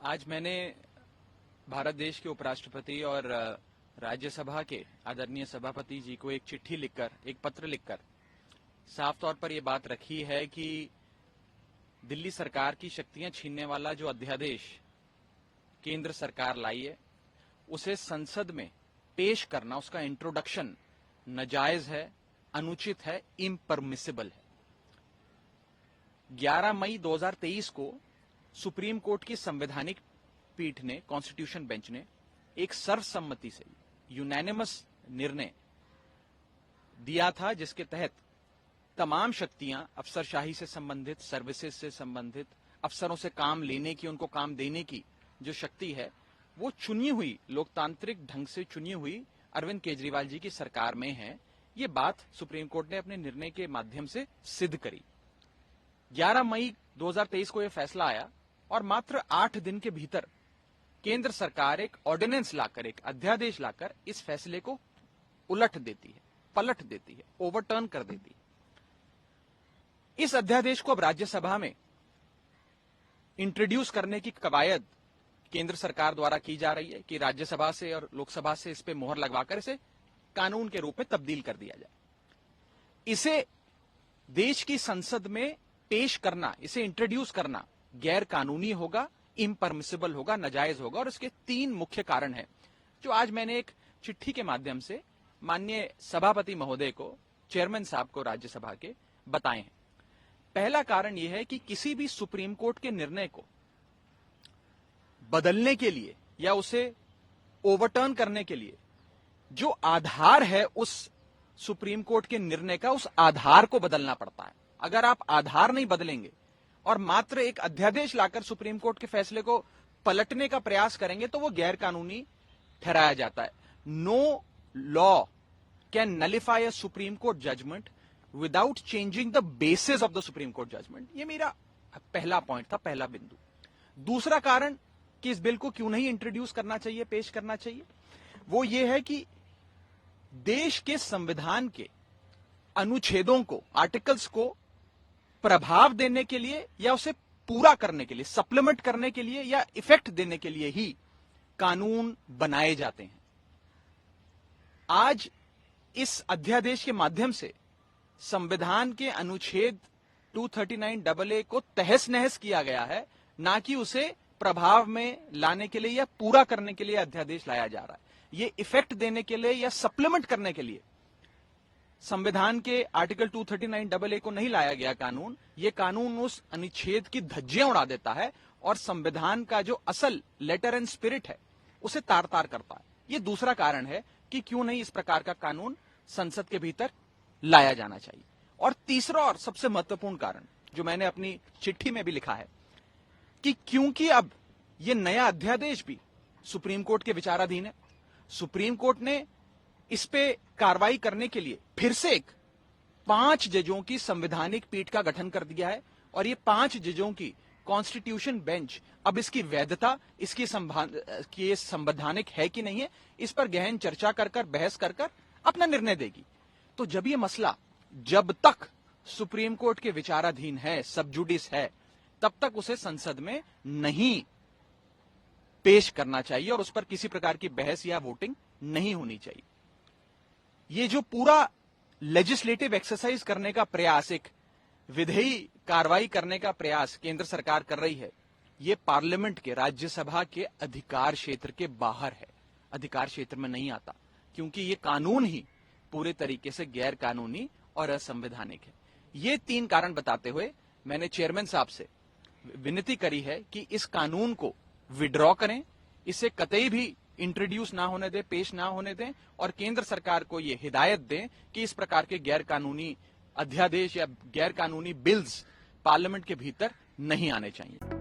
आज मैंने भारत देश के उपराष्ट्रपति और राज्यसभा के आदरणीय सभापति जी को एक चिट्ठी लिखकर, एक पत्र लिखकर साफ तौर पर यह बात रखी है कि दिल्ली सरकार की शक्तियां छीनने वाला जो अध्यादेश केंद्र सरकार लाई है, उसे संसद में पेश करना, उसका इंट्रोडक्शन नाजायज है, अनुचित है, इम्परमिसिबल है। 11 मई 2023 को सुप्रीम कोर्ट की संवैधानिक पीठ ने, कॉन्स्टिट्यूशन बेंच ने एक सर्वसम्मति से यूनानिमस निर्णय दिया था, जिसके तहत तमाम शक्तियां अफसरशाही से संबंधित, सर्विसेज से संबंधित, अफसरों से काम लेने की, उनको काम देने की जो शक्ति है, वो चुनी हुई, लोकतांत्रिक ढंग से चुनी हुई अरविंद केजरीवाल जी की सरकार में है। ये बात सुप्रीम कोर्ट ने अपने निर्णय के माध्यम से सिद्ध करी। 11 मई 2023 को यह फैसला आया और मात्र 8 दिन के भीतर केंद्र सरकार एक ऑर्डिनेंस लाकर, एक अध्यादेश लाकर इस फैसले को उलट देती है, पलट देती है, ओवरटर्न कर देती है। इस अध्यादेश को अब राज्यसभा में इंट्रोड्यूस करने की कवायद केंद्र सरकार द्वारा की जा रही है कि राज्यसभा से और लोकसभा से इस पे मोहर लगवाकर इसे कानून के रूप में तब्दील कर दिया जाए। इसे देश की संसद में पेश करना, इसे इंट्रोड्यूस करना गैर कानूनी होगा, इम्परमिसिबल होगा, नाजायज होगा, और इसके 3 मुख्य कारण हैं, जो आज मैंने एक चिट्ठी के माध्यम से माननीय सभापति महोदय को, चेयरमैन साहब को राज्यसभा के बताए हैं। पहला कारण यह है कि किसी भी सुप्रीम कोर्ट के निर्णय को बदलने के लिए या उसे ओवरटर्न करने के लिए जो आधार है उस सुप्रीम कोर्ट के निर्णय का, उस आधार को बदलना पड़ता है। अगर आप आधार नहीं बदलेंगे और मात्र एक अध्यादेश लाकर सुप्रीम कोर्ट के फैसले को पलटने का प्रयास करेंगे तो वो गैर कानूनी ठहराया जाता है। No law can nullify a supreme court judgment without changing the basis of the supreme court judgment. ये मेरा पहला पॉइंट था, पहला बिंदु। दूसरा कारण कि इस बिल को क्यों नहीं इंट्रोड्यूस करना चाहिए, पेश करना चाहिए, वो ये है कि देश के संविधान के अनुच्छेदों को, आर्टिकल्स को प्रभाव देने के लिए या उसे पूरा करने के लिए, सप्लीमेंट करने के लिए या इफेक्ट देने के लिए ही कानून बनाए जाते हैं। आज इस अध्यादेश के माध्यम से संविधान के अनुच्छेद 239AA को तहस नहस किया गया है, ना कि उसे प्रभाव में लाने के लिए या पूरा करने के लिए अध्यादेश लाया जा रहा है। ये इफेक्ट देने के लिए या सप्लीमेंट करने के लिए संविधान के आर्टिकल 239AA को नहीं लाया गया कानून। ये कानून उस अनुच्छेद की धज्जियां उड़ा देता है और संविधान का जो असल लेटर एंड स्पिरिट है उसे तार तार करता है। ये दूसरा कारण है कि क्यों नहीं इस प्रकार का कानून संसद के भीतर लाया जाना चाहिए। और तीसरा और सबसे महत्वपूर्ण कारण, जो मैंने अपनी चिट्ठी में भी लिखा है, कि क्योंकि अब यह नया अध्यादेश भी सुप्रीम कोर्ट के विचाराधीन है, सुप्रीम कोर्ट ने इस पे कार्रवाई करने के लिए फिर से एक 5 जजों की संवैधानिक पीठ का गठन कर दिया है, और ये 5 जजों की कॉन्स्टिट्यूशन बेंच अब इसकी वैधता, इसकी संवैधानिक है कि नहीं है, इस पर गहन चर्चा कर बहस कर अपना निर्णय देगी। तो जब ये मसला जब तक सुप्रीम कोर्ट के विचाराधीन है, सब जुडिस है, तब तक उसे संसद में नहीं पेश करना चाहिए और उस पर किसी प्रकार की बहस या वोटिंग नहीं होनी चाहिए। ये जो पूरा लेजिस्लेटिव एक्सरसाइज करने का प्रयास, एक विधेयी कार्रवाई करने का प्रयास केंद्र सरकार कर रही है, ये पार्लियामेंट के, राज्यसभा के अधिकार क्षेत्र के बाहर है, अधिकार क्षेत्र में नहीं आता, क्योंकि ये कानून ही पूरे तरीके से गैर कानूनी और असंवैधानिक है। ये 3 कारण बताते हुए मैंने चेयरमैन साहब से विनती करी है कि इस कानून को विड्रॉ करें, इसे कतई भी इंट्रोड्यूस ना होने दें, पेश ना होने दें, और केंद्र सरकार को यह हिदायत दें कि इस प्रकार के गैर कानूनी अध्यादेश या गैर कानूनी बिल्स पार्लियामेंट के भीतर नहीं आने चाहिए।